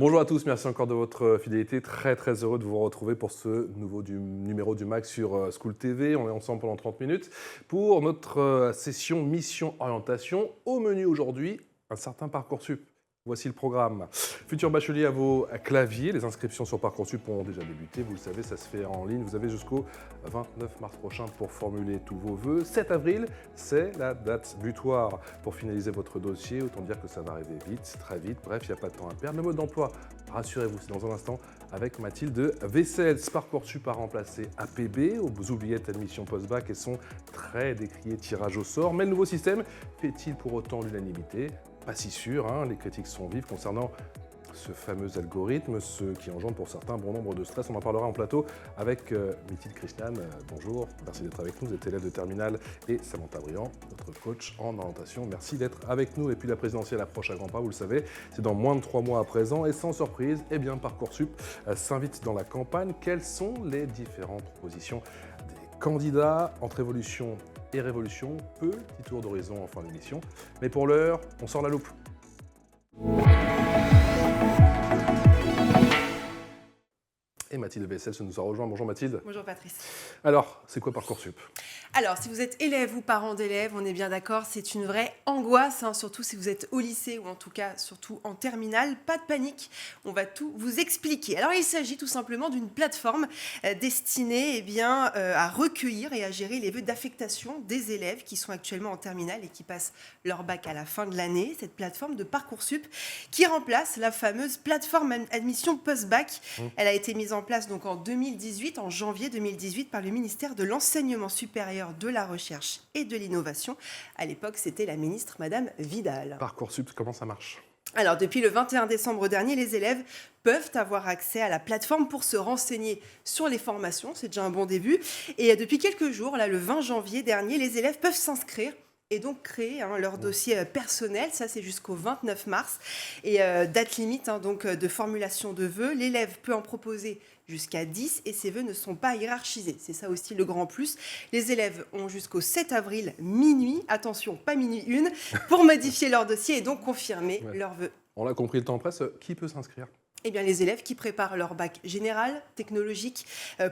Bonjour à tous, merci encore de votre fidélité. Très heureux de vous retrouver pour ce nouveau numéro du MAC sur School TV. On est ensemble pendant 30 minutes pour notre session Mission Orientation. Au menu aujourd'hui, un certain Parcoursup. Voici le programme. Futurs bacheliers à vos claviers. Les inscriptions sur Parcoursup ont déjà débuté. Vous le savez, ça se fait en ligne. Vous avez jusqu'au 29 mars prochain pour formuler tous vos vœux. 7 avril, c'est la date butoir pour finaliser votre dossier. Autant dire que ça va arriver vite, très vite. Bref, il n'y a pas de temps à perdre. Le mode d'emploi, rassurez-vous, c'est dans un instant avec Mathilde Vessels. Parcoursup a remplacé APB aux oubliettes admission post-bac et son très décrié tirage au sort. Mais le nouveau système fait-il pour autant l'unanimité ? Pas si sûr, hein. Les critiques sont vives concernant ce fameux algorithme, ce qui engendre pour certains bon nombre de stress. On en parlera en plateau avec Mathilde Krishnan. Bonjour, merci d'être avec nous. Vous êtes élève de terminale et Samantha Briand, notre coach en orientation. Merci d'être avec nous. Et puis la présidentielle approche à grands pas, vous le savez, c'est dans moins de 3 mois à présent. Et sans surprise, eh bien Parcoursup s'invite dans la campagne. Quelles sont les différentes propositions des candidats entre évolution et révolution? Petit tour d'horizon en fin d'émission. Mais pour l'heure, on sort la loupe. Et Mathilde Vessels nous a rejoint. Bonjour Mathilde. Bonjour Patrice. Alors, c'est quoi Parcoursup ? Alors, si vous êtes élève ou parent d'élèves, on est bien d'accord, c'est une vraie angoisse, hein, surtout si vous êtes au lycée ou en tout cas surtout en terminale. Pas de panique, on va tout vous expliquer. Alors, il s'agit tout simplement d'une plateforme destinée à recueillir et à gérer les vœux d'affectation des élèves qui sont actuellement en terminale et qui passent leur bac à la fin de l'année. Cette plateforme de Parcoursup qui remplace la fameuse plateforme admission post-bac. Elle a été mise en place donc en 2018, en janvier 2018, par le ministère de l'Enseignement supérieur, de la Recherche et de l'Innovation. À l'époque, c'était la ministre Madame Vidal. Parcoursup, comment ça marche ? Alors, depuis le 21 décembre dernier, les élèves peuvent avoir accès à la plateforme pour se renseigner sur les formations. C'est déjà un bon début. Et depuis quelques jours, là, le 20 janvier dernier, les élèves peuvent s'inscrire et donc créer leur dossier personnel. Ça, c'est jusqu'au 29 mars. Et date limite donc, de formulation de vœux. L'élève peut en proposer jusqu'à 10 et ces vœux ne sont pas hiérarchisés. C'est ça aussi le grand plus. Les élèves ont jusqu'au 7 avril minuit, attention, pas minuit 1, pour modifier leur dossier et donc confirmer leurs vœux. On l'a compris, le temps presse. Qui peut s'inscrire ? Eh bien, les élèves qui préparent leur bac général, technologique,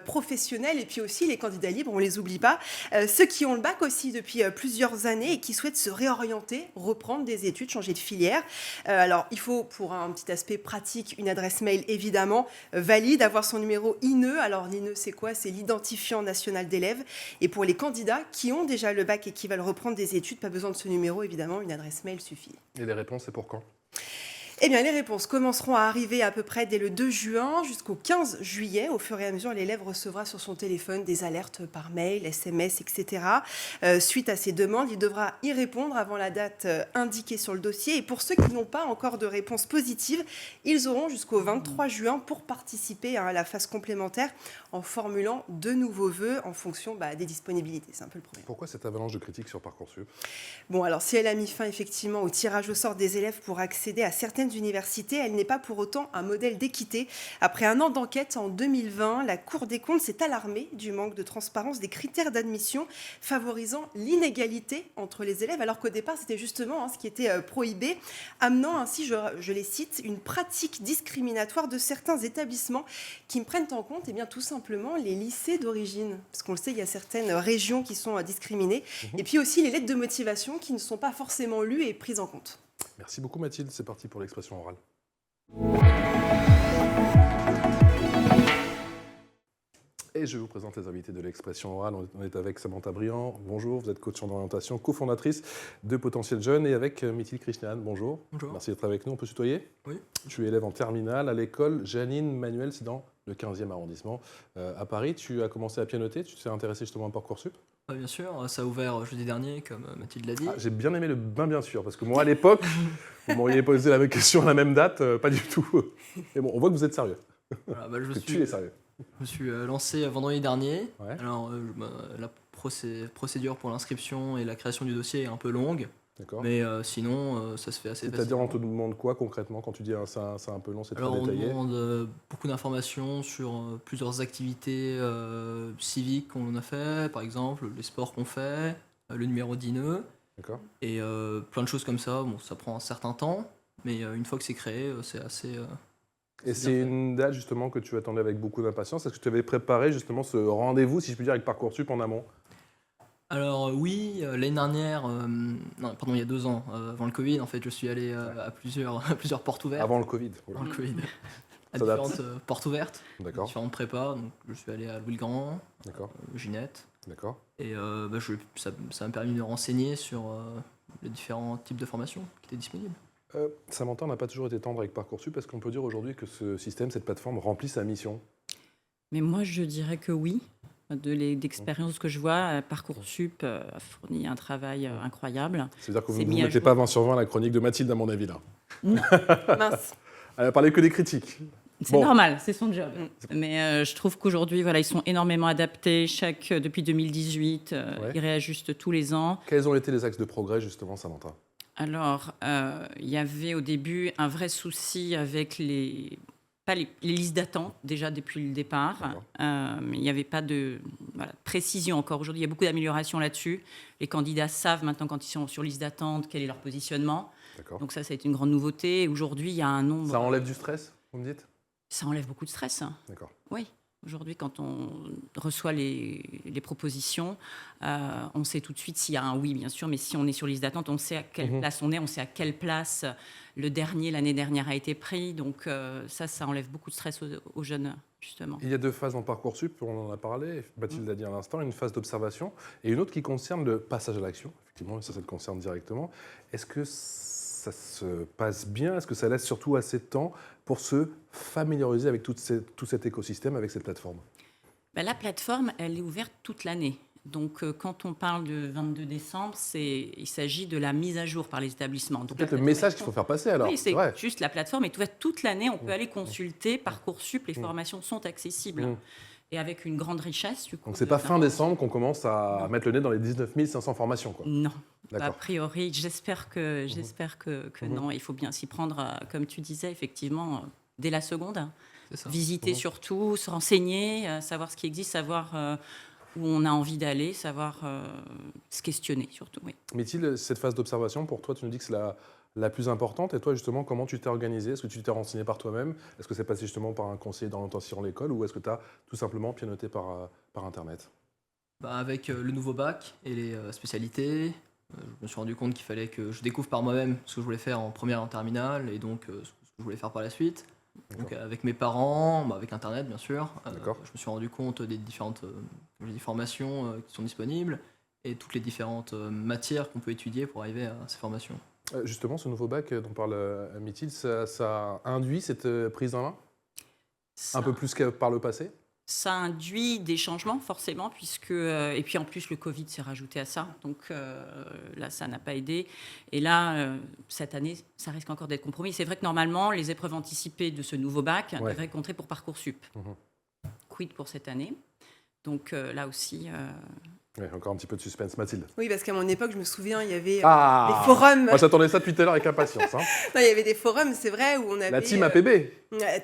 professionnel, et puis aussi les candidats libres, on ne les oublie pas. Ceux qui ont le bac aussi depuis plusieurs années et qui souhaitent se réorienter, reprendre des études, changer de filière. Alors, il faut, pour un petit aspect pratique, une adresse mail évidemment valide, avoir son numéro INE. Alors, l'INE, c'est quoi ? C'est l'identifiant national d'élèves. Et pour les candidats qui ont déjà le bac et qui veulent reprendre des études, pas besoin de ce numéro, évidemment, une adresse mail suffit. Et les réponses, c'est pour quand ? Eh bien, les réponses commenceront à arriver à peu près dès le 2 juin jusqu'au 15 juillet. Au fur et à mesure, l'élève recevra sur son téléphone des alertes par mail, SMS, etc. Suite à ces demandes, il devra y répondre avant la date indiquée sur le dossier. Et pour ceux qui n'ont pas encore de réponse positive, ils auront jusqu'au 23 juin pour participer à la phase complémentaire en formulant de nouveaux vœux en fonction des disponibilités. C'est un peu le problème. Pourquoi cette avalanche de critiques sur Parcoursup ? Bon, alors si elle a mis fin effectivement au tirage au sort des élèves pour accéder à certaines universités, elle n'est pas pour autant un modèle d'équité. Après un an d'enquête en 2020, la Cour des comptes s'est alarmée du manque de transparence des critères d'admission, favorisant l'inégalité entre les élèves, alors qu'au départ, c'était justement ce qui était prohibé, amenant ainsi, je les cite, une pratique discriminatoire de certains établissements qui prennent en compte tout simplement les lycées d'origine. Parce qu'on le sait, il y a certaines régions qui sont discriminées. Et puis aussi les lettres de motivation qui ne sont pas forcément lues et prises en compte. Merci beaucoup Mathilde, c'est parti pour l'expression orale. Et je vous présente les invités de l'expression orale. On est avec Samantha Briand, bonjour, vous êtes coach en orientation, cofondatrice de Potentiel Jeunes, et avec Mathilde Krishnan, bonjour. Bonjour. Merci d'être avec nous, on peut se tutoyer ? Oui. Tu es élève en terminale à l'école Janine Manuel, c'est dans le 15e arrondissement à Paris. Tu as commencé à pianoter, tu t'es intéressé justement à Parcoursup ? Bien sûr, ça a ouvert jeudi dernier, comme Mathilde l'a dit. J'ai bien aimé le bien sûr, parce que moi à l'époque, vous m'auriez posé la même question à la même date, pas du tout. Mais bon, on voit que vous êtes sérieux. Voilà, Tu es sérieux. Je me suis lancé vendredi dernier. Ouais. Alors, la procédure pour l'inscription et la création du dossier est un peu longue. D'accord. Mais sinon, ça se fait assez facilement. C'est-à-dire, on te demande quoi concrètement quand tu dis c'est un peu long, c'est très Alors, détaillé ? on demande beaucoup d'informations sur plusieurs activités civiques qu'on a fait, par exemple les sports qu'on fait, le numéro d'INE, D'accord. et plein de choses comme ça. Bon, ça prend un certain temps, mais une fois que c'est créé, c'est assez Et C'est c'est bien fait. une date justement que tu attendais avec beaucoup d'impatience. Est-ce que tu avais préparé justement ce rendez-vous, si je puis dire, avec Parcoursup en amont? Alors oui, l'année dernière, non, pardon, il y a 2 ans, avant le Covid, en fait, je suis allé à plusieurs, à plusieurs portes ouvertes. Avant le Covid. Oula. Avant le Covid. À Ça date. différentes portes ouvertes, D'accord, différentes prépas. Donc, je suis allé à Louis-le-Grand, d'accord, Ginette. d'accord. Et ça m'a permis de me renseigner sur les différents types de formations qui étaient disponibles. Samantha, on n'a pas toujours été tendre avec Parcoursup. Est-ce qu'on peut dire aujourd'hui que ce système, cette plateforme, remplit sa mission? Mais moi, je dirais que oui. D'expérience que je vois, Parcoursup a fourni un travail incroyable. Ça veut dire que vous C'est ne mis à mettez jour. pas 20 sur 20 à la chronique de Mathilde, à mon avis, là. Mince. Elle a parlé que des critiques. C'est Bon. normal, c'est son job. Mais je trouve qu'aujourd'hui, voilà, ils sont énormément adaptés. Depuis 2018, Ouais. ils réajustent tous les ans. Quels ont été les axes de progrès, justement, Samantha? Alors, il y avait au début un vrai souci avec pas les listes d'attente, déjà depuis le départ. D'accord. Il n'y avait pas de précision encore. Aujourd'hui, il y a beaucoup d'améliorations là-dessus. Les candidats savent maintenant, quand ils sont sur liste d'attente, quel est leur positionnement. D'accord. Donc ça a été une grande nouveauté. Aujourd'hui, il y a un nombre... Ça enlève du stress, vous me dites? Ça enlève beaucoup de stress. D'accord. Oui. Aujourd'hui, quand on reçoit les propositions, on sait tout de suite s'il y a un oui, bien sûr, mais si on est sur liste d'attente, on sait à quelle place on est, on sait à quelle place l'année dernière a été pris. Donc ça enlève beaucoup de stress aux jeunes, justement. Il y a 2 phases en Parcoursup, on en a parlé, Mathilde l'a dit à l'instant, une phase d'observation et une autre qui concerne le passage à l'action. Effectivement, ça te concerne directement. Est-ce que ça se passe bien? Est-ce que ça laisse surtout assez de temps pour se familiariser avec tout cet écosystème, avec cette plateforme? La plateforme, elle est ouverte toute l'année. Donc, quand on parle de 22 décembre, il s'agit de la mise à jour par les établissements. Donc, C'est peut-être le message qu'il faut faire passer alors. Oui, c'est vrai. juste la plateforme est ouverte toute l'année. On peut aller consulter Parcoursup. Les formations sont accessibles et avec une grande richesse. Du coup, Donc c'est pas fin d'informations. décembre qu'on commence à mettre le nez dans les 19 500 formations, quoi. Non. A D'accord. priori, j'espère que non. Il faut bien s'y prendre, comme tu disais, effectivement, dès la seconde. C'est ça. Visiter surtout, se renseigner, savoir ce qui existe, savoir où on a envie d'aller, savoir se questionner surtout. Oui. Mathilde, cette phase d'observation, pour toi, tu nous dis que c'est la plus importante. Et toi, justement, comment tu t'es organisé? Est-ce que tu t'es renseigné par toi-même? Est-ce que c'est passé justement par un conseiller d'orientation à l'école? Ou est-ce que tu as tout simplement pianoté par Internet? Avec le nouveau bac et les spécialités, je me suis rendu compte qu'il fallait que je découvre par moi-même ce que je voulais faire en première et en terminale, et donc ce que je voulais faire par la suite. Donc avec mes parents, avec Internet bien sûr, D'accord. je me suis rendu compte des différentes formations qui sont disponibles et toutes les différentes matières qu'on peut étudier pour arriver à ces formations. Justement, ce nouveau bac dont parle Mathilde, ça induit cette prise en main un peu plus que par le passé? Ça induit des changements, forcément, et puis en plus, le Covid s'est rajouté à ça. Donc là, ça n'a pas aidé. Et là, cette année, ça risque encore d'être compromis. C'est vrai que normalement, les épreuves anticipées de ce nouveau bac devraient compter pour Parcoursup. Quid pour cette année? Donc là aussi... Oui, encore un petit peu de suspense, Mathilde. Oui, parce qu'à mon époque, je me souviens, il y avait Ah des forums. Moi, j'attendais ça depuis tout à l'heure avec impatience. Hein. Non, il y avait des forums, c'est vrai, où on avait... La team APB.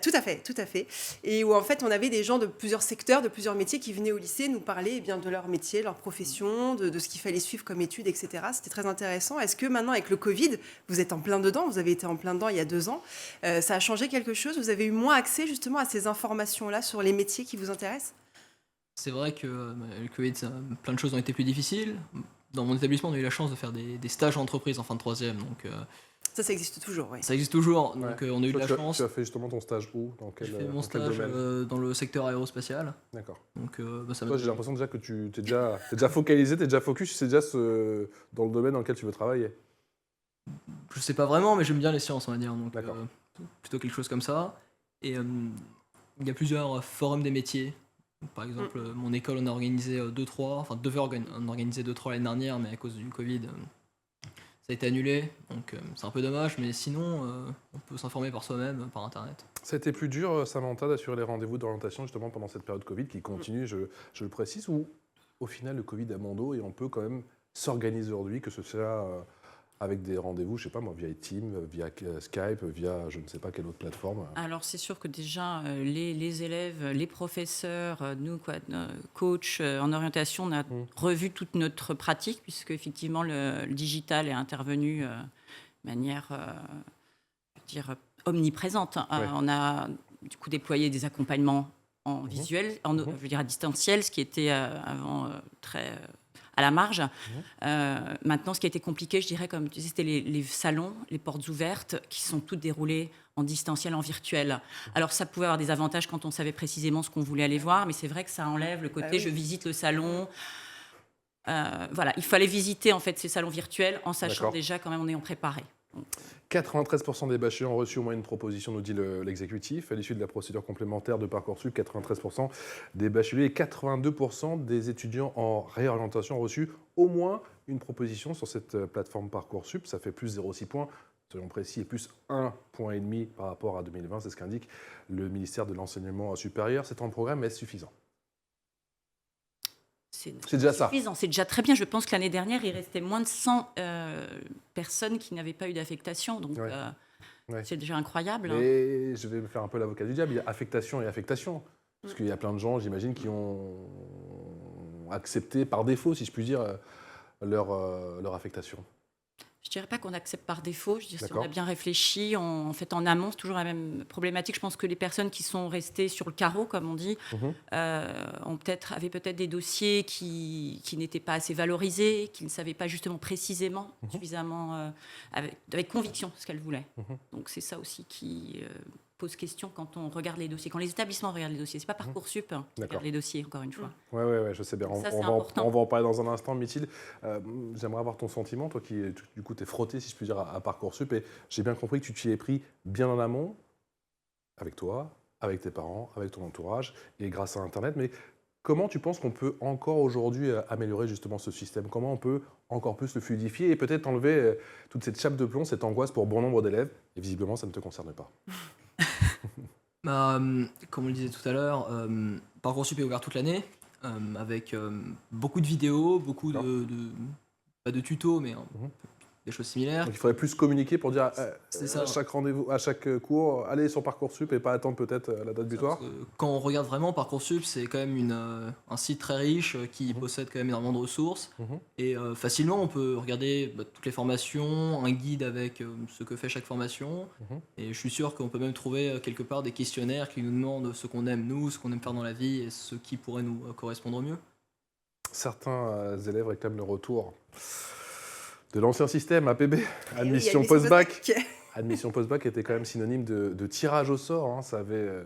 Tout à fait, tout à fait. Et où en fait, on avait des gens de plusieurs secteurs, de plusieurs métiers qui venaient au lycée nous parler de leur métier, leur profession, de ce qu'il fallait suivre comme études, etc. C'était très intéressant. Est-ce que maintenant, avec le Covid, vous êtes en plein dedans, vous avez été en plein dedans il y a 2 ans, ça a changé quelque chose? Vous avez eu moins accès justement à ces informations-là sur les métiers qui vous intéressent? C'est vrai que le Covid, plein de choses ont été plus difficiles. Dans mon établissement, on a eu la chance de faire des stages en entreprise en fin de 3e, donc Ça existe toujours, oui. ça existe toujours. Ouais. Donc on a eu de la chance. Tu as fait justement ton stage où? Dans quel, J'ai fait dans mon quel stage domaine? dans le secteur aérospatial. D'accord. Donc ça Toi, j'ai l'impression déjà que tu t'es déjà focalisé, tu es déjà focus, c'est déjà dans le domaine dans lequel tu veux travailler. Je sais pas vraiment, mais j'aime bien les sciences, on va dire. Donc D'accord. plutôt quelque chose comme ça. Et il y a plusieurs forums des métiers. Par exemple, mon école, on a organisé 2-3, enfin devait en organiser 2-3 l'année dernière, mais à cause du Covid, ça a été annulé. Donc c'est un peu dommage, mais sinon, on peut s'informer par soi-même, par Internet. Ça a été plus dur, Samantha, d'assurer les rendez-vous d'orientation justement pendant cette période Covid qui continue, je le précise, ou au final le Covid a mon dos et on peut quand même s'organiser aujourd'hui, que ce soit avec des rendez-vous, je sais pas moi, via Teams, via Skype, via je ne sais pas quelle autre plateforme. Alors, c'est sûr que déjà, les élèves, les professeurs, nous, coachs en orientation, on a revu toute notre pratique, puisque effectivement, le digital est intervenu de manière, je veux dire, omniprésente. On a du coup déployé des accompagnements en visuel, je veux dire à distanciel, ce qui était avant très à la marge. Maintenant, ce qui a été compliqué, je dirais, comme tu disais, c'était les salons, les portes ouvertes, qui sont toutes déroulées en distanciel, en virtuel. Alors, ça pouvait avoir des avantages quand on savait précisément ce qu'on voulait aller voir, mais c'est vrai que ça enlève le côté je visite le salon. Voilà, il fallait visiter en fait ces salons virtuels en sachant déjà quand même en ayant préparé. 93% des bacheliers ont reçu au moins une proposition, nous dit l'exécutif. À l'issue de la procédure complémentaire de Parcoursup, 93% des bacheliers et 82% des étudiants en réorientation ont reçu au moins une proposition sur cette plateforme Parcoursup. Ça fait plus 0,6 points, soyons précis, et plus 1,5 point par rapport à 2020. C'est ce qu'indique le ministère de l'Enseignement supérieur. C'est un programme, mais est-ce suffisant ? C'est déjà ça. C'est déjà très bien. Je pense que l'année dernière, il restait moins de 100 personnes qui n'avaient pas eu d'affectation. Donc, c'est déjà incroyable. Et je vais me faire un peu l'avocat du diable. Il y a affectation et affectation. Parce qu'il y a plein de gens, j'imagine, qui ont accepté par défaut, si je puis dire, leur affectation. Je ne dirais pas qu'on accepte par défaut. Je dirais si on a bien réfléchi. En fait, en amont, c'est toujours la même problématique. Je pense que les personnes qui sont restées sur le carreau, comme on dit, avaient peut-être des dossiers qui n'étaient pas assez valorisés, qui ne savaient pas justement précisément, suffisamment, avec conviction ce qu'elles voulaient. Donc, c'est ça aussi qui pose question quand on regarde les dossiers. Quand les établissements regardent les dossiers, ce n'est pas Parcoursup qui regarde les dossiers, encore une fois. Oui, je sais bien. Ça, on va en parler dans un instant, Mithilde. J'aimerais avoir ton sentiment, toi qui, du coup, t'es frotté, si je puis dire, à Parcoursup. Et j'ai bien compris que tu t'y es pris bien en amont, avec toi, avec tes parents, avec ton entourage, et grâce à Internet. Mais comment tu penses qu'on peut encore aujourd'hui améliorer justement ce système ? Comment on peut encore plus le fluidifier et peut-être enlever toute cette chape de plomb, cette angoisse pour bon nombre d'élèves ? Et visiblement, ça ne te concerne pas. Comme on le disait tout à l'heure, Parcoursup est ouvert toute l'année, avec beaucoup de vidéos, beaucoup pas de tutos, mais des choses similaires. Donc il faudrait plus communiquer pour dire ça. À chaque rendez-vous, à chaque cours, allez sur Parcoursup et pas attendre peut-être la date butoir. Quand on regarde vraiment, Parcoursup, c'est quand même un site très riche qui possède quand même énormément de ressources. Et facilement, on peut regarder toutes les formations, un guide avec ce que fait chaque formation. Et je suis sûr qu'on peut même trouver quelque part des questionnaires qui nous demandent ce qu'on aime nous, ce qu'on aime faire dans la vie et ce qui pourrait nous correspondre au mieux. Certains élèves réclament le retour de l'ancien système APB, admission post-bac. Admission post-bac était quand même synonyme de tirage au sort. Hein. Ça avait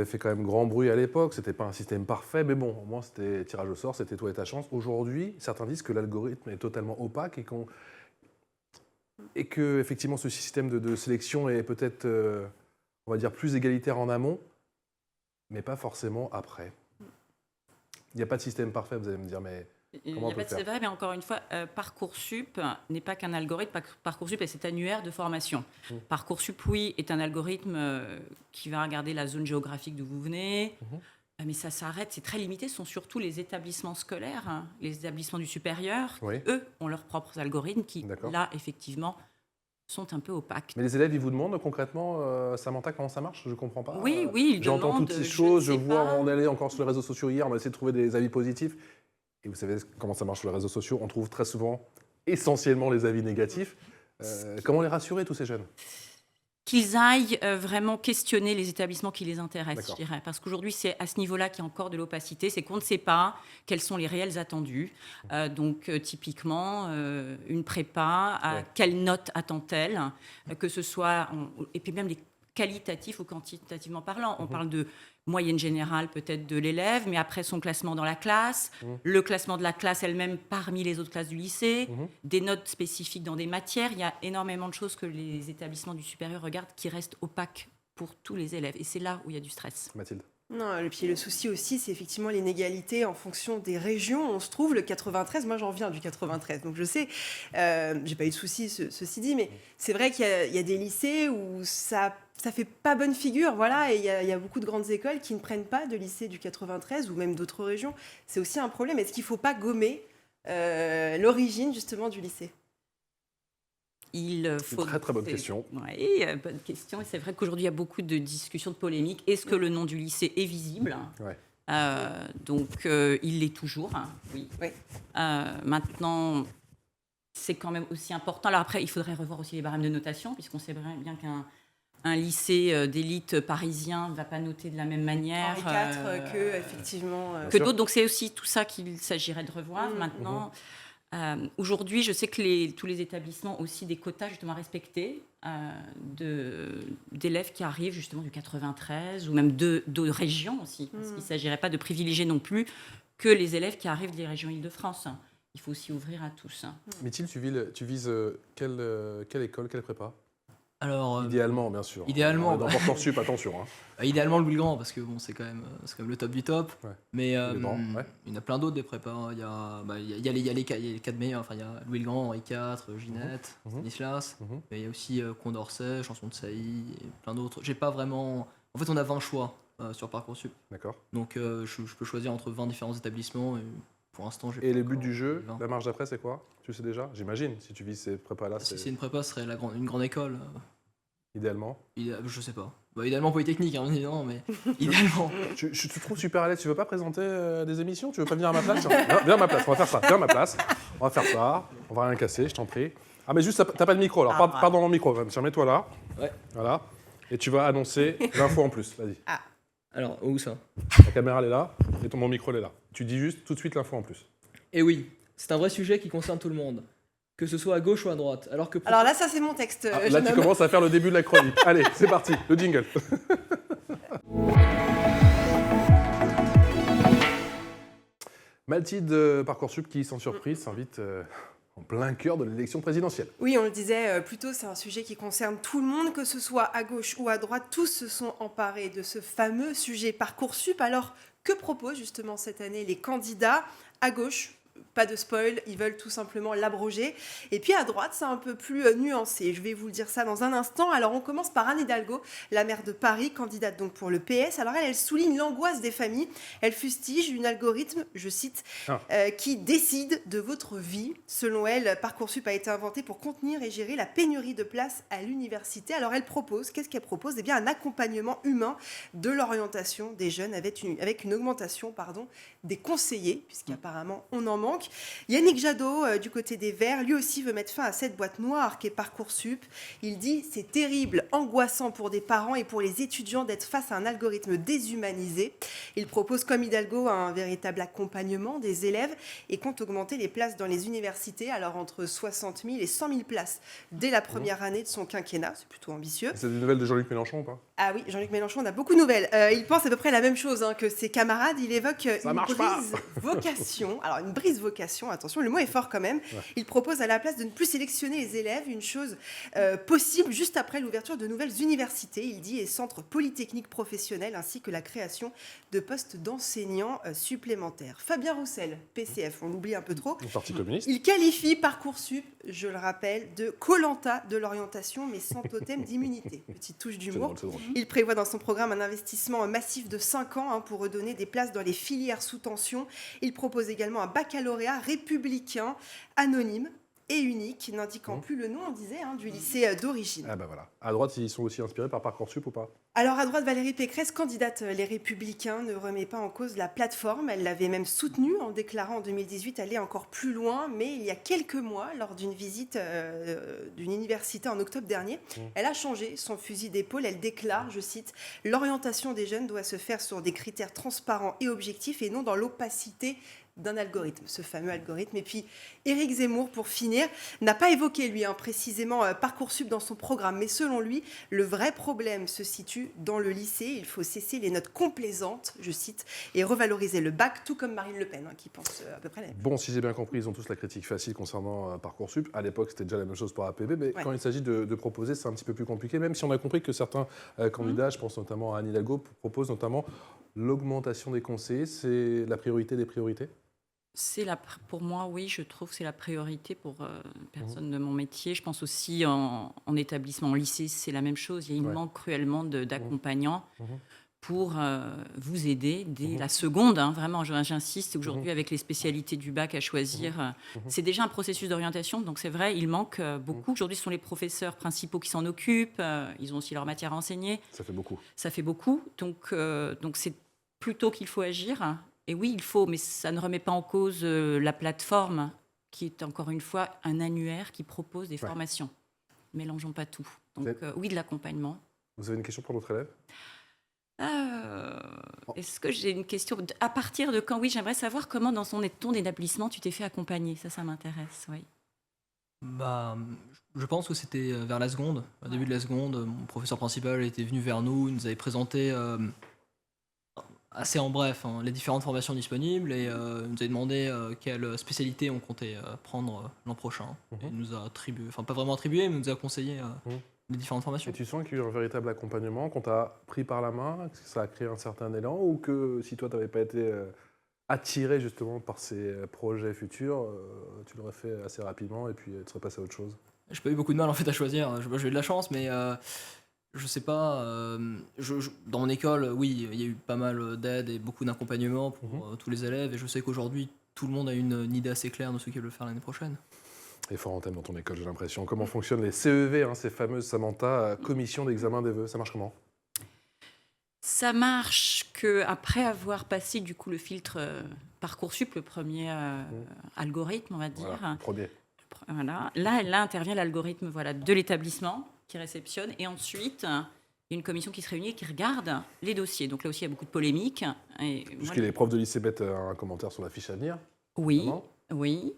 fait quand même grand bruit à l'époque. C'était pas un système parfait, mais bon, au moins c'était tirage au sort, c'était toi et ta chance. Aujourd'hui, certains disent que l'algorithme est totalement opaque et que effectivement ce système de sélection est peut-être, on va dire, plus égalitaire en amont, mais pas forcément après. Il n'y a pas de système parfait, vous allez me dire, mais comment on peut faire ? C'est vrai, mais encore une fois, Parcoursup n'est pas qu'un algorithme. Parcoursup est cet annuaire de formation. Parcoursup, oui, est un algorithme qui va regarder la zone géographique d'où vous venez, mais ça s'arrête, c'est très limité. Ce sont surtout les établissements scolaires, les établissements du supérieur. Eux ont leurs propres algorithmes qui, là, effectivement, sont un peu opaques. Mais les élèves, ils vous demandent concrètement, Samantha, comment ça marche ? Je ne comprends pas. Oui, ils j'entends demandent, toutes ces choses, je vois, on allait encore sur les réseaux sociaux hier, on a essayé de trouver des avis positifs. Et vous savez comment ça marche sur les réseaux sociaux, on trouve très souvent, essentiellement, les avis négatifs. Comment les rassurer, tous ces jeunes ? Qu'ils aillent vraiment questionner les établissements qui les intéressent, je dirais. Parce qu'aujourd'hui, c'est à ce niveau-là qu'il y a encore de l'opacité. C'est qu'on ne sait pas quels sont les réels attendus. Donc, typiquement, une prépa, à quelle note attend-elle ? Que ce soit... et puis même les qualitatifs ou quantitativement parlant. On parle de moyenne générale peut-être de l'élève, mais après son classement dans la classe, le classement de la classe elle-même parmi les autres classes du lycée, des notes spécifiques dans des matières. Il y a énormément de choses que les établissements du supérieur regardent qui restent opaques pour tous les élèves. Et c'est là où il y a du stress. Mathilde ? Non, et puis le souci aussi, c'est effectivement l'inégalité en fonction des régions. On se trouve, le 93, moi j'en viens du 93, donc je sais, j'ai pas eu de souci, ceci dit, mais c'est vrai qu'il y a des lycées où ça fait pas bonne figure, voilà, et il y a beaucoup de grandes écoles qui ne prennent pas de lycée du 93 ou même d'autres régions. C'est aussi un problème. Est-ce qu'il ne faut pas gommer l'origine justement du lycée ? Une très très bonne question. Oui, bonne question. Et c'est vrai qu'aujourd'hui, il y a beaucoup de discussions, de polémiques. Est-ce que le nom du lycée est visible ? Donc, il l'est toujours, oui. Maintenant, c'est quand même aussi important. Alors après, il faudrait revoir aussi les barèmes de notation, puisqu'on sait bien qu'un lycée d'élite parisien ne va pas noter de la même manière Henri IV que, effectivement... que d'autres. Donc c'est aussi tout ça qu'il s'agirait de revoir. Maintenant, aujourd'hui, je sais que tous les établissements ont aussi des quotas justement à respecter d'élèves qui arrivent justement du 93 ou même de régions aussi. Parce qu'il ne s'agirait pas de privilégier non plus que les élèves qui arrivent des régions Île-de-France. Il faut aussi ouvrir à tous. Mithilde, tu vises quelle école, quelle prépa? Alors, Idéalement, bien sûr. idéalement, Dans Parcoursup, attention. Hein. idéalement le Louis-le-Grand, parce que bon, c'est quand même le top du top. Ouais. Mais Le Grand, ouais. il y en a plein d'autres des prépas. Hein. Il y a les quatre meilleurs. Enfin, il y a Louis-le-Grand, Henri IV, Ginette, Stanislas. Mais il y a aussi Condorcet, Chanson de Sailly, et plein d'autres. J'ai pas vraiment. En fait, on a 20 choix sur Parcoursup. D'accord. Donc, je peux choisir entre 20 différents établissements. Et pour l'instant, j'ai Et pas les buts encore du jeu, 20. la marge d'après, c'est quoi? Tu sais déjà? J'imagine, si tu vises ces prépas-là, Si c'est une prépa, ce serait une grande école. Idéalement. Je sais pas. Idéalement Polytechnique, hein, évidemment, mais idéalement. Je te trouve super à l'aise. Tu veux pas présenter des émissions? Tu veux pas venir à ma place? Viens à ma place, on va faire ça. Viens à ma place. On va faire ça. On va rien casser, je t'en prie. Ah, mais juste, t'as pas de micro, alors pars dans mon micro. Tiens, mets-toi là. Ouais. Voilà. Et tu vas annoncer l'info en plus. Vas-y. Alors, où ça? La caméra, elle est là. Et mon micro, elle est là. Tu dis juste tout de suite l'info en plus. Et oui, c'est un vrai sujet qui concerne tout le monde. Que ce soit à gauche ou à droite. Alors là, ça, c'est mon texte. Là, jeune tu homme. commences à faire le début de la chronique. Allez, c'est parti, le jingle. Mathilde Parcoursup qui, sans surprise, s'invite en plein cœur de l'élection présidentielle. Oui, on le disait plus tôt, c'est un sujet qui concerne tout le monde, que ce soit à gauche ou à droite. Tous se sont emparés de ce fameux sujet Parcoursup. Alors, que proposent justement cette année les candidats à gauche? Pas de spoil, ils veulent tout simplement l'abroger. Et puis à droite, c'est un peu plus nuancé. Je vais vous le dire ça dans un instant. Alors on commence par Anne Hidalgo, la maire de Paris, candidate donc pour le PS. Alors elle souligne l'angoisse des familles. Elle fustige un algorithme, je cite, qui décide de votre vie. Selon elle, Parcoursup a été inventé pour contenir et gérer la pénurie de places à l'université. Alors elle propose, qu'est-ce qu'elle propose? Eh bien un accompagnement humain de l'orientation des jeunes avec une augmentation des conseillers, puisqu'apparemment on en manque. Yannick Jadot, du côté des Verts, lui aussi veut mettre fin à cette boîte noire qu'est Parcoursup. Il dit « C'est terrible, angoissant pour des parents et pour les étudiants d'être face à un algorithme déshumanisé ». Il propose, comme Hidalgo, un véritable accompagnement des élèves et compte augmenter les places dans les universités, alors entre 60 000 et 100 000 places dès la première année de son quinquennat. C'est plutôt ambitieux. C'est des nouvelles de Jean-Luc Mélenchon ou pas? Ah oui, Jean-Luc Mélenchon, on a beaucoup de nouvelles. Il pense à peu près la même chose que ses camarades. Il évoque une brise-vocation. Alors, une brise-vocation, attention, le mot est fort quand même. Ouais. Il propose à la place de ne plus sélectionner les élèves, une chose possible juste après l'ouverture de nouvelles universités, il dit, et centres polytechniques professionnels, ainsi que la création de postes d'enseignants supplémentaires. Fabien Roussel, PCF, on l'oublie un peu trop. Le Parti communiste. Il qualifie Parcoursup, je le rappelle, de Koh-Lanta de l'orientation, mais sans totem d'immunité. Petite touche d'humour. C'est drôle. Il prévoit dans son programme un investissement massif de 5 ans pour redonner des places dans les filières sous tension. Il propose également un baccalauréat républicain, anonyme et unique, n'indiquant plus le nom, on disait, du lycée d'origine. Ah ben voilà. À droite, ils sont aussi inspirés par Parcoursup ou pas? Alors à droite, Valérie Pécresse, candidate Les Républicains, ne remet pas en cause la plateforme. Elle l'avait même soutenue en déclarant en 2018 aller encore plus loin. Mais il y a quelques mois, lors d'une visite d'une université en octobre dernier, elle a changé son fusil d'épaule. Elle déclare, je cite, « L'orientation des jeunes doit se faire sur des critères transparents et objectifs et non dans l'opacité d'un algorithme, ce fameux algorithme. » Et puis, Éric Zemmour, pour finir, n'a pas évoqué, lui, précisément Parcoursup dans son programme. Mais selon lui, le vrai problème se situe dans le lycée. Il faut cesser les notes complaisantes, je cite, et revaloriser le bac, tout comme Marine Le Pen, qui pense à peu près la même chose. Bon, si j'ai bien compris, ils ont tous la critique facile concernant Parcoursup. À l'époque, c'était déjà la même chose pour APB, mais quand il s'agit de proposer, c'est un petit peu plus compliqué, même si on a compris que certains candidats, je pense notamment à Anne Hidalgo, proposent notamment l'augmentation des conseillers. C'est la priorité des priorités? Pour moi, oui, je trouve que c'est la priorité pour personne de mon métier. Je pense aussi en établissement, en lycée, c'est la même chose. Il manque cruellement d'accompagnants pour vous aider dès la seconde. Vraiment, j'insiste, aujourd'hui, avec les spécialités du bac à choisir, c'est déjà un processus d'orientation. Donc, c'est vrai, il manque beaucoup. Aujourd'hui, ce sont les professeurs principaux qui s'en occupent. Ils ont aussi leur matière à enseigner. Ça fait beaucoup. Ça fait beaucoup. Donc c'est plutôt qu'il faut agir. Et oui, il faut, mais ça ne remet pas en cause la plateforme qui est encore une fois un annuaire qui propose des Ouais. formations. Mélangeons pas tout. Donc Vous êtes- oui, de l'accompagnement. Vous avez une question pour notre élève? Est-ce que j'ai une question à partir de quand? Oui, j'aimerais savoir comment dans ton établissement tu t'es fait accompagner. Ça m'intéresse. Oui. Bah, je pense que c'était vers la seconde. Au début de la seconde, mon professeur principal était venu vers nous, il nous avait présenté assez en bref les différentes formations disponibles et il nous avait demandé quelle spécialité on comptait prendre l'an prochain. Mhm. Et il nous a attribué, enfin pas vraiment attribué, mais il nous a conseillé Mhm. les différentes formations. Et tu sens qu'il y a eu un véritable accompagnement, qu'on t'a pris par la main, que ça a créé un certain élan, ou que si toi, tu n'avais pas été attiré justement par ces projets futurs, tu l'aurais fait assez rapidement et puis tu serais passé à autre chose? J'ai pas eu beaucoup de mal en fait à choisir. J'ai eu de la chance, mais je sais pas. Dans mon école, oui, il y a eu pas mal d'aide et beaucoup d'accompagnement pour tous les élèves. Et je sais qu'aujourd'hui, tout le monde a une idée assez claire de ce qu'ils veulent faire l'année prochaine. Et fort en thème dans ton école, j'ai l'impression. Comment fonctionnent les CEV, ces fameuses, Samantha, commissions d'examen des vœux? Ça marche comment? Ça marche que après avoir passé du coup le filtre Parcoursup, le premier algorithme, on va dire. Voilà, le premier. Voilà. Là intervient l'algorithme de l'établissement qui réceptionne. Et ensuite, il y a une commission qui se réunit et qui regarde les dossiers. Donc là aussi, il y a beaucoup de polémiques. Et Puisque les profs de lycée mettent un commentaire sur la fiche à venir. Oui, notamment. oui.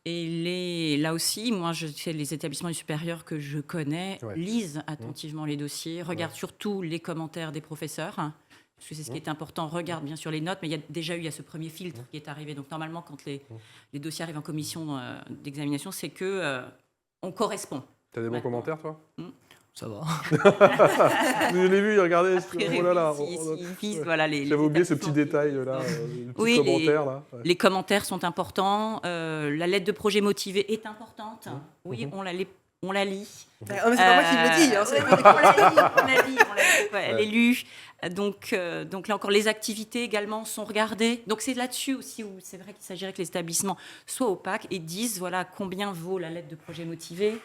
Et là aussi, moi, je sais, les établissements du supérieur que je connais Ouais. lisent attentivement les dossiers, regardent surtout les commentaires des professeurs, parce que c'est ce qui est important. Regardent bien sûr les notes, mais il y a ce premier filtre qui est arrivé. Donc normalement, quand les dossiers arrivent en commission d'examination, c'est que on correspond. T'as des bons Maintenant. commentaires, toi? Ça va. Je l'ai vu, regardez. Oh là là. Ils visent, les J'avais oublié ce établissements petit qui- détail là, le petit Oui, commentaire là. Ouais. Les commentaires sont importants. La lettre de projet motivé est importante. Oui, on la lit. Oh, mais c'est pas moi qui le dis. Hein, c'est on l'a dit, elle est lue. Donc là encore, les activités également sont regardées. Donc c'est là-dessus aussi où c'est vrai qu'il s'agirait que les établissements soient opaques et disent combien vaut la lettre de projet motivé,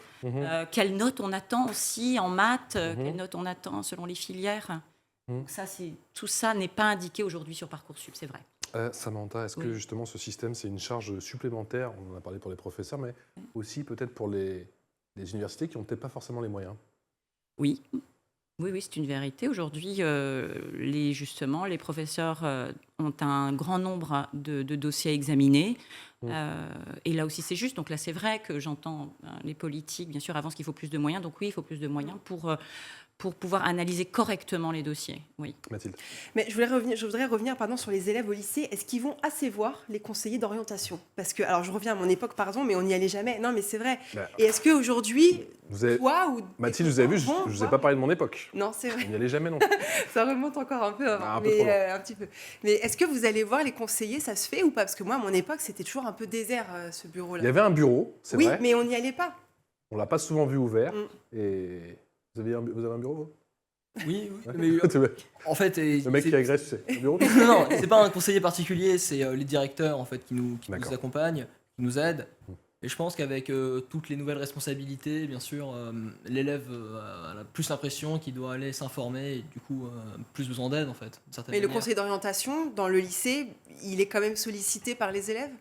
quelle note on attend aussi en maths, quelle note on attend selon les filières. Donc tout ça n'est pas indiqué aujourd'hui sur Parcoursup, c'est vrai. Samantha, est-ce que Oui. justement ce système c'est une charge supplémentaire? On en a parlé pour les professeurs, mais aussi peut-être pour les universités qui n'ont peut-être pas forcément les moyens. Oui, c'est une vérité. Aujourd'hui, les professeurs ont un grand nombre de dossiers à examiner. Et là aussi, c'est juste. Donc là, c'est vrai que j'entends les politiques, bien sûr, avancent qu'il faut plus de moyens. Donc oui, il faut plus de moyens pour pouvoir analyser correctement les dossiers. Oui. Mathilde? Mais je voudrais revenir sur les élèves au lycée. Est-ce qu'ils vont assez voir les conseillers d'orientation? Parce que, alors je reviens à mon époque, pardon, mais on n'y allait jamais. Non, mais c'est vrai. Bah, Et est-ce qu'aujourd'hui, toi ou... Mathilde, vous avez vu, je ne vous ai pas parlé de mon époque. Non, c'est vrai. On n'y allait jamais non. Ça remonte encore un peu avant, Ah, un peu mais trop loin. un petit peu. Mais est-ce que vous allez voir les conseillers, ça se fait ou pas? Parce que moi, à mon époque, c'était toujours un peu désert, ce bureau-là. Il y avait un bureau, c'est Oui, vrai. mais on n'y allait pas. On l'a pas souvent vu ouvert. Mm. Et vous avez un bureau, vous? Oui, Ouais. mais en fait, Le mec qui agresse, tu sais. Un bureau? non, c'est pas un conseiller particulier, c'est les directeurs en fait qui nous D'accord. accompagnent, qui nous aident. Et je pense qu'avec toutes les nouvelles responsabilités, bien sûr, l'élève a plus l'impression qu'il doit aller s'informer et du coup plus besoin d'aide en fait. d'une certaine Mais le manière. conseil d'orientation, dans le lycée, il est quand même sollicité par les élèves?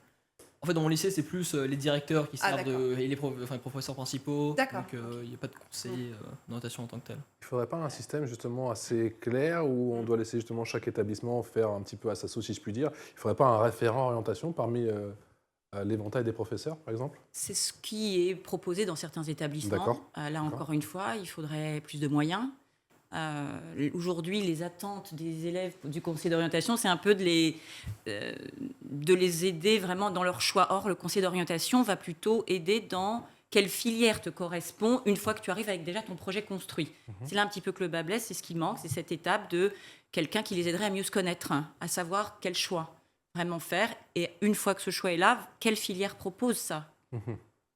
En fait, dans mon lycée, c'est plus les directeurs qui Ah, servent d'accord. et les professeurs principaux. D'accord. Donc il n'y a pas de conseiller d'orientation en tant que tel. Il ne faudrait pas un système justement assez clair où on doit laisser justement chaque établissement faire un petit peu à sa sauce, si je puis dire. Il ne faudrait pas un référent orientation parmi l'éventail des professeurs, par exemple? C'est ce qui est proposé dans certains établissements. D'accord. Là, encore une fois, il faudrait plus de moyens. Aujourd'hui, les attentes des élèves du conseil d'orientation, c'est un peu de les aider vraiment dans leur choix. Or, le conseil d'orientation va plutôt aider dans quelle filière te correspond une fois que tu arrives avec déjà ton projet construit. C'est là un petit peu que le bas blesse, c'est ce qui manque, c'est cette étape de quelqu'un qui les aiderait à mieux se connaître, à savoir quel choix vraiment faire. Et une fois que ce choix est là, quelle filière propose ça?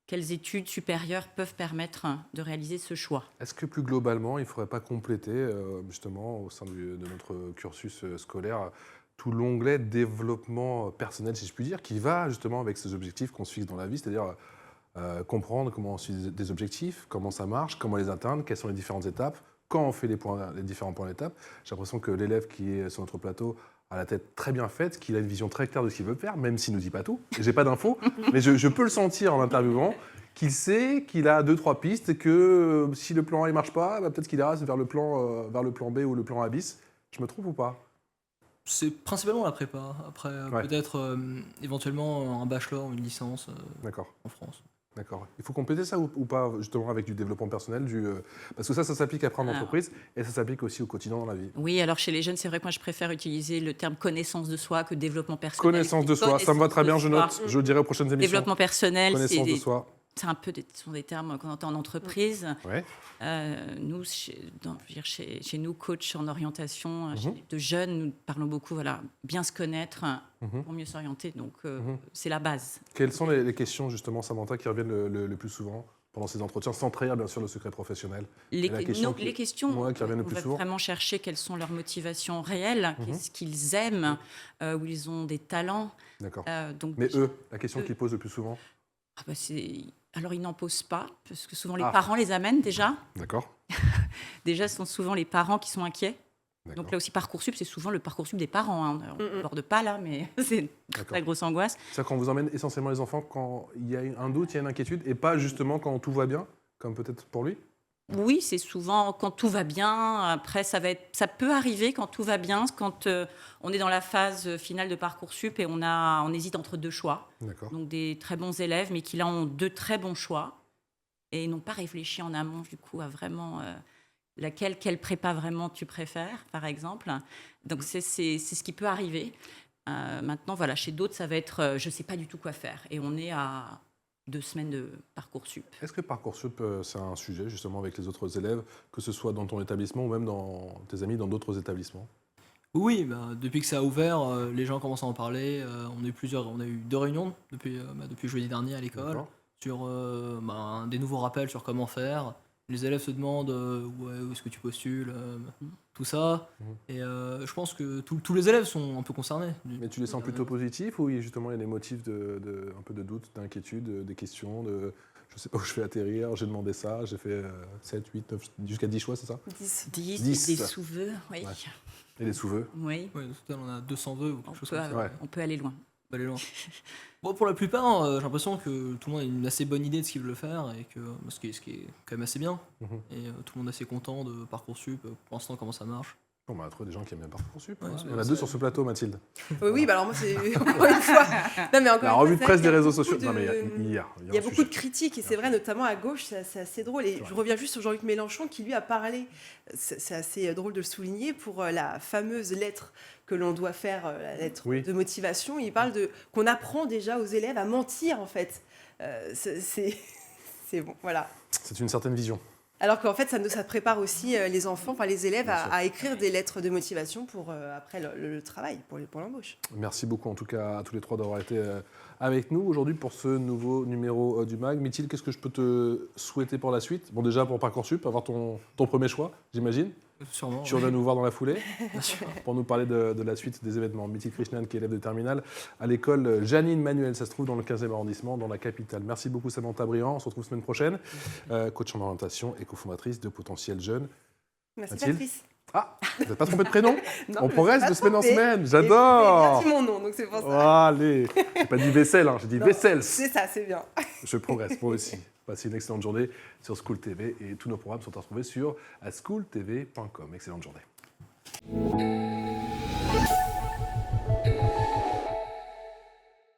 Quelles études supérieures peuvent permettre de réaliser ce choix? Est-ce que plus globalement, il ne faudrait pas compléter justement au sein de notre cursus scolaire tout l'onglet développement personnel, si je puis dire, qui va justement avec ces objectifs qu'on se fixe dans la vie, c'est-à-dire comprendre comment on suit des objectifs, comment ça marche, comment les atteindre, quelles sont les différentes étapes, quand on fait les différents points d'étape. J'ai l'impression que l'élève qui est sur notre plateau a la tête très bien faite, qu'il a une vision très claire de ce qu'il veut faire, même s'il ne nous dit pas tout. J'ai pas d'infos, mais je peux le sentir en l'interviewant, qu'il sait qu'il a 2-3 pistes et que si le plan A ne marche pas, bah, peut-être qu'il ira vers le plan B ou le plan A bis. Je me trompe ou pas? C'est principalement la prépa. Après, Ouais. peut-être éventuellement un bachelor ou une licence D'accord. en France. D'accord. Il faut compléter ça ou pas, justement, avec du développement personnel parce que ça s'applique après en Alors. entreprise et ça s'applique aussi au quotidien dans la vie. Oui, alors chez les jeunes, c'est vrai que moi je préfère utiliser le terme connaissance de soi que développement personnel. Connaissance de soi, ça me va très bien, je note, je le dirai aux prochaines émissions. Développement personnel, Connaissance de soi. c'est un peu ce sont des termes qu'on entend en entreprise. Ouais. Nous, chez nous, coachs en orientation Mhm. de jeunes, nous parlons beaucoup, voilà, bien se connaître Mhm. pour mieux s'orienter. Donc, Mhm. c'est la base. Quelles sont les questions, justement, Samantha, qui reviennent le plus souvent pendant ces entretiens, sans trahir, bien sûr, le secret professionnel? Les, la question les questions, ouais, qui reviennent le on plus va souvent. vraiment chercher quelles sont leurs motivations réelles, Mhm. qu'est-ce qu'ils aiment, où ils ont des talents. D'accord. Donc, Mais eux, la question eux. qu'ils posent le plus souvent? Alors, ils n'en posent pas, parce que souvent les Ah. parents les amènent déjà. D'accord. Déjà, ce sont souvent les parents qui sont inquiets. D'accord. Donc là aussi, Parcoursup, c'est souvent le Parcoursup des parents. Hein. On ne borde pas là, mais c'est une D'accord. très grosse angoisse. C'est-à-dire qu'on vous emmène essentiellement les enfants quand il y a un doute, il y a une inquiétude, et pas justement quand tout va bien, comme peut-être pour lui? Oui, c'est souvent quand tout va bien. Après, ça peut arriver quand tout va bien, quand on est dans la phase finale de Parcoursup et on hésite entre deux choix. D'accord. Donc des très bons élèves, mais qui là ont deux très bons choix et n'ont pas réfléchi en amont du coup à vraiment quelle prépa vraiment tu préfères, par exemple. Donc c'est ce qui peut arriver. Maintenant, voilà, chez d'autres, ça va être je ne sais pas du tout quoi faire. Et on est à 2 semaines de Parcoursup. Est-ce que Parcoursup, c'est un sujet justement avec les autres élèves, que ce soit dans ton établissement ou même dans tes amis dans d'autres établissements? Oui, depuis que ça a ouvert, les gens commencent à en parler. On a eu 2 réunions depuis jeudi dernier à l'école D'accord. sur des nouveaux rappels sur comment faire. Les élèves se demandent où est-ce que tu postules, tout ça. Mhm. Et je pense que tous les élèves sont un peu concernés. Mais tu les sens plutôt positifs ou justement il y a des motifs un peu de doute, d'inquiétude, des questions, je ne sais pas où je vais atterrir, j'ai demandé ça, j'ai fait 7, 8, 9, jusqu'à 10 choix, c'est ça? 10. 10, des sous-vœux, oui. Ouais. Et les sous-vœux? Oui, Ouais, au total, on a 200 vœux ou on quelque chose peut, comme ça. Ouais. on peut aller loin. On va aller loin. Bon, pour la plupart, j'ai l'impression que tout le monde a une assez bonne idée de ce qu'il veut faire, et que, ce qui est quand même assez bien. Mhm. Et tout le monde est assez content de Parcoursup, pour l'instant, comment ça marche. On va trouver des gens qui aiment bien Parcoursup. Ouais, hein. c'est- Il y en a 2 sur ce plateau, Mathilde. Oui, bah alors moi, c'est encore une fois. Non, mais encore La une revue de fois, presse c'est des vrai réseaux qu'il y a sociaux. Non, mais il y a Il y a un beaucoup sujet. de critiques et c'est vrai, notamment à gauche, c'est assez drôle. Et je reviens juste sur Jean-Luc Mélenchon qui lui a parlé, c'est assez drôle de le souligner, pour la fameuse lettre que l'on doit faire, la lettre Oui. de motivation. Il parle qu'on apprend déjà aux élèves à mentir en fait. C'est bon, voilà. C'est une certaine vision. Alors qu'en fait, ça prépare aussi les enfants, enfin les élèves, Bien sûr. à écrire des lettres de motivation pour après le travail, pour l'embauche. Merci beaucoup en tout cas à tous les 3 d'avoir été avec nous aujourd'hui pour ce nouveau numéro du MAG. Mithilde, qu'est-ce que je peux te souhaiter pour la suite? Bon, déjà pour Parcoursup, avoir ton premier choix, j'imagine. Sûrement. Tu reviens nous voir dans la foulée Bien sûr. pour nous parler de la suite des événements. Mithilde Krishnan, qui est élève de terminale à l'école Janine Manuel, ça se trouve dans le 15e arrondissement, dans la capitale. Merci beaucoup Samantha Briand, on se retrouve semaine prochaine. Coach en orientation et cofondatrice de Potentiel Jeunes. Merci Mathilde. Patrice. Ah, vous n'avez pas trompé de prénom? Non, On je me progresse suis de pas semaine en trompée. semaine, Et j'adore. J'ai bien dit mon nom, donc c'est pour ça. Oh, allez, j'ai pas dit vaisselle, hein, j'ai dit Non, vaisselle. C'est ça, c'est bien. Je progresse, moi aussi. Passez une excellente journée sur School TV et tous nos programmes sont à retrouver sur schooltv.com. Excellente journée.